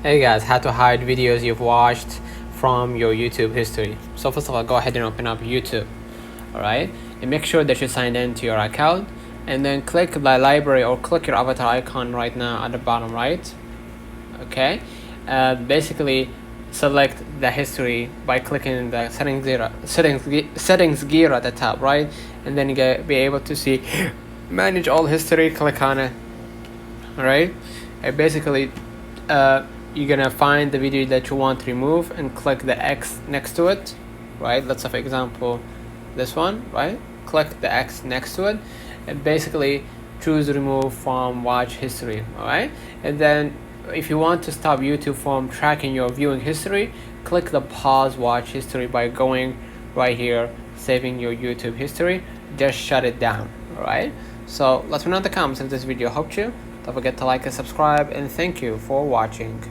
Hey guys, how to hide videos you've watched from your YouTube history. So first of all, go ahead and open up YouTube, alright? And make sure that you signed in to your account, and then click the library or click your avatar icon right now at the bottom right. Okay, basically select the history by clicking the settings gear at the top, right? And then you be able to see manage all history. Click on it. Alright, basically you're gonna find the video that you want to remove and click the X next to it, right? Let's say for example this one, right? Click the X next to it and basically choose remove from watch history. Alright, and then if you want to stop YouTube from tracking your viewing history, click the pause watch history by going right here, saving your YouTube history. Just shut it down. Alright, so let me know in the comments if this video helped you. Don't forget to like and subscribe, and thank you for watching.